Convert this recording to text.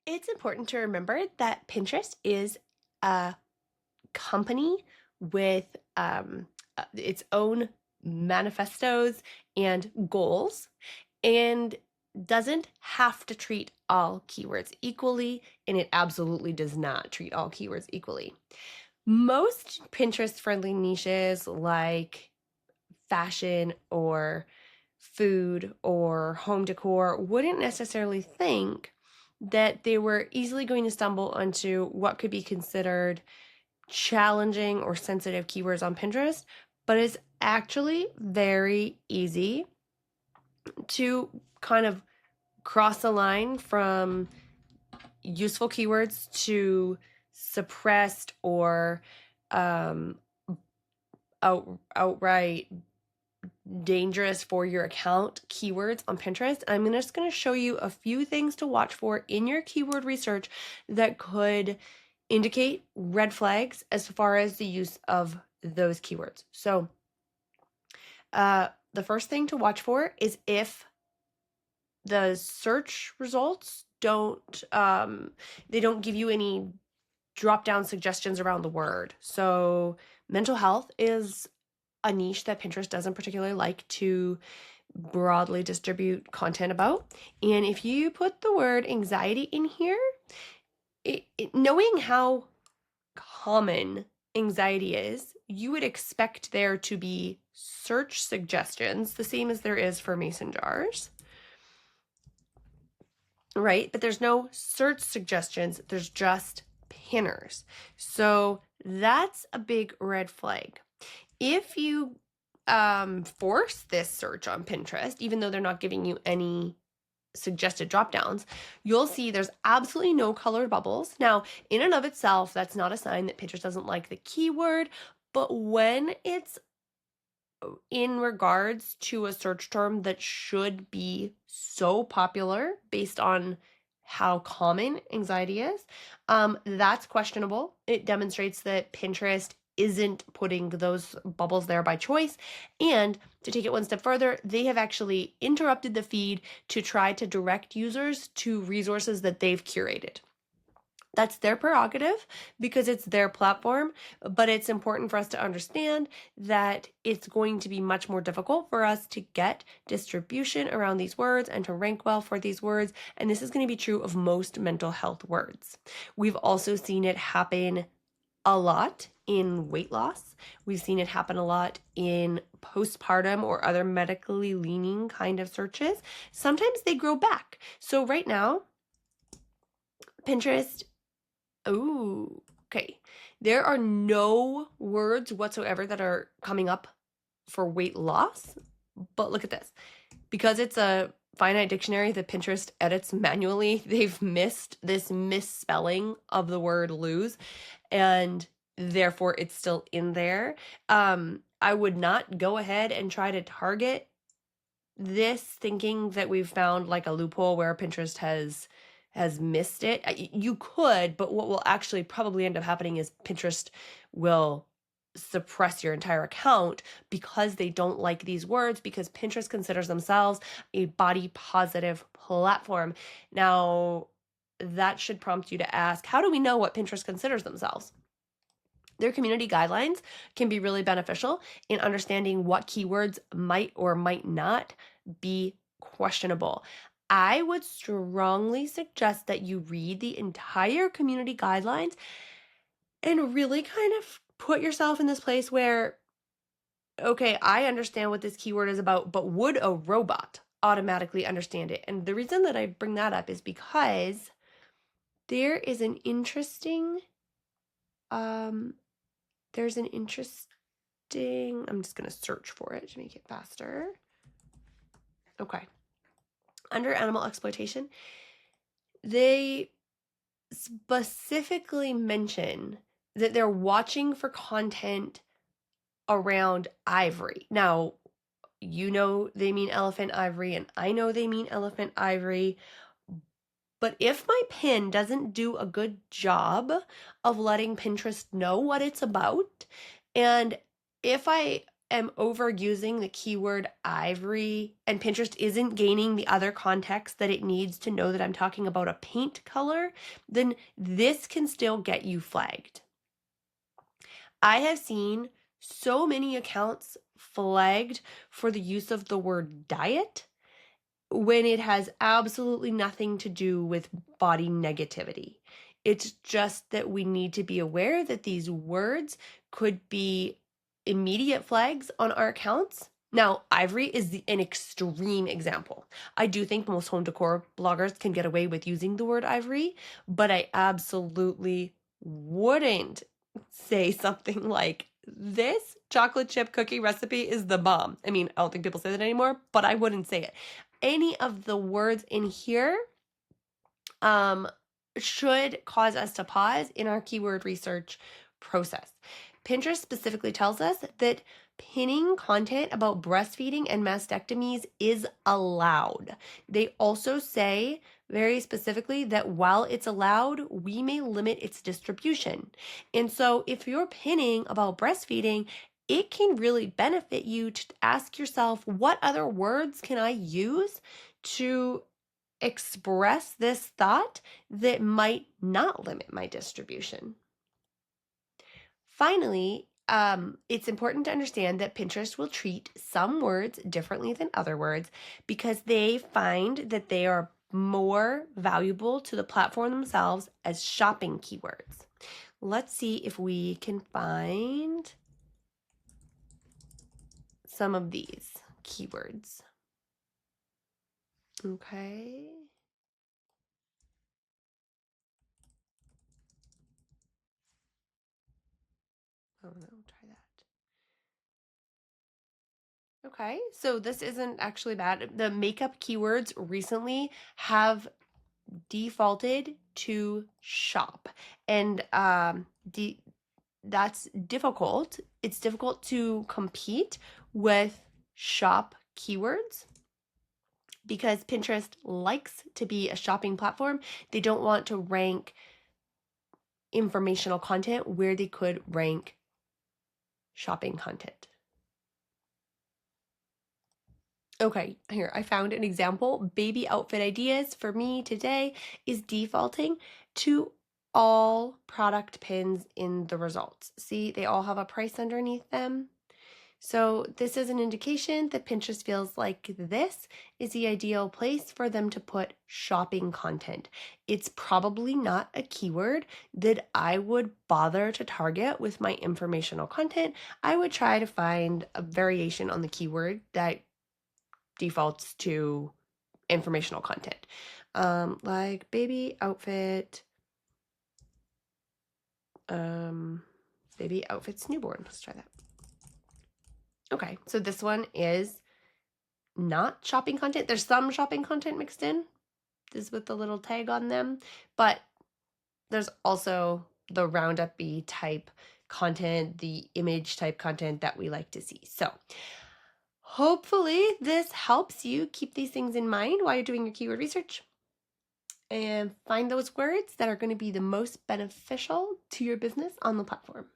It's important to remember that Pinterest is a company with its own manifestos and goals, and doesn't have to treat all keywords equally, and it absolutely does not treat all keywords equally. Most Pinterest friendly niches like fashion or food or home decor wouldn't necessarily think that they were easily going to stumble onto what could be considered challenging or sensitive keywords on Pinterest, but it's actually very easy to kind of cross the line from useful keywords to suppressed or um, outright dangerous for your account keywords on Pinterest. I'm just going to show you a few things to watch for in your keyword research that could indicate red flags as far as the use of those keywords. So the first thing to watch for is if the search results don't they don't give you any drop down suggestions around the word. So mental health is a niche that Pinterest doesn't particularly like to broadly distribute content about. And if you put the word anxiety in here, knowing how common anxiety is, you would expect there to be search suggestions, the same as there is for mason jars, right? But there's no search suggestions, there's just pinners. So that's a big red flag. If you force this search on Pinterest, even though they're not giving you any suggested drop downs, you'll see there's absolutely no colored bubbles. Now, in and of itself, that's not a sign that Pinterest doesn't like the keyword, but when it's in regards to a search term that should be so popular based on how common anxiety is, that's questionable. It demonstrates that Pinterest isn't putting those bubbles there by choice. And to take it one step further, they have actually interrupted the feed to try to direct users to resources that they've curated. That's their prerogative because it's their platform, but it's important for us to understand that it's going to be much more difficult for us to get distribution around these words and to rank well for these words. And this is going to be true of most mental health words. We've also seen it happen a lot in weight loss. We've seen it happen a lot in postpartum or other medically leaning kind of searches. Sometimes they grow back. So right now, Pinterest, okay. There are no words whatsoever that are coming up for weight loss. But look at this. Because it's a finite dictionary that Pinterest edits manually, they've missed this misspelling of the word lose, and therefore it's still in there. I would not go ahead and try to target this thinking that we've found like a loophole where Pinterest has missed it. You could, but what will actually probably end up happening is Pinterest will suppress your entire account because they don't like these words, because Pinterest considers themselves a body positive platform. Now, that should prompt you to ask, how do we know what Pinterest considers themselves? Their community guidelines can be really beneficial in understanding what keywords might or might not be questionable. I would strongly suggest that you read the entire community guidelines and really kind of put yourself in this place where, okay, I understand what this keyword is about, but would a robot automatically understand it? And the reason that I bring that up is because there is an interesting, there's an interesting, I'm just going to search for it to make it faster. Okay. Under animal exploitation, they specifically mention that they're watching for content around ivory. Now, you know they mean elephant ivory, and I know they mean elephant ivory. But if my pin doesn't do a good job of letting Pinterest know what it's about, and if I am overusing the keyword ivory and Pinterest isn't gaining the other context that it needs to know that I'm talking about a paint color, then this can still get you flagged. I have seen so many accounts flagged for the use of the word diet when it has absolutely nothing to do with body negativity. It's just that we need to be aware that these words could be immediate flags on our accounts. Now, ivory is an extreme example. I do think most home decor bloggers can get away with using the word ivory, but I absolutely wouldn't say something like, this chocolate chip cookie recipe is the bomb. I mean, I don't think people say that anymore, but I wouldn't say it. Any of the words in here should cause us to pause in our keyword research process. Pinterest specifically tells us that pinning content about breastfeeding and mastectomies is allowed. They also say very specifically that while it's allowed, we may limit its distribution. And so if you're pinning about breastfeeding, it can really benefit you to ask yourself, what other words can I use to express this thought that might not limit my distribution? Finally, it's important to understand that Pinterest will treat some words differently than other words because they find that they are more valuable to the platform themselves as shopping keywords. Let's see if we can find some of these keywords. Okay. Oh no, try that. Okay, so this isn't actually bad. The makeup keywords recently have defaulted to shop, and that's difficult. It's difficult to compete with shop keywords because Pinterest likes to be a shopping platform. They don't want to rank informational content where they could rank shopping content. Okay, here, I found an example. Baby outfit ideas for me today is defaulting to all product pins in the results. See, they all have a price underneath them. So this is an indication that Pinterest feels like this is the ideal place for them to put shopping content. It's probably not a keyword that I would bother to target with my informational content. I would try to find a variation on the keyword that defaults to informational content, like baby outfit, baby outfits newborn. Let's try that. Okay, so this one is not shopping content. There's some shopping content mixed in, this with the little tag on them, but there's also the Roundup Bee type content, the image type content that we like to see. So hopefully this helps you keep these things in mind while you're doing your keyword research and find those words that are going to be the most beneficial to your business on the platform.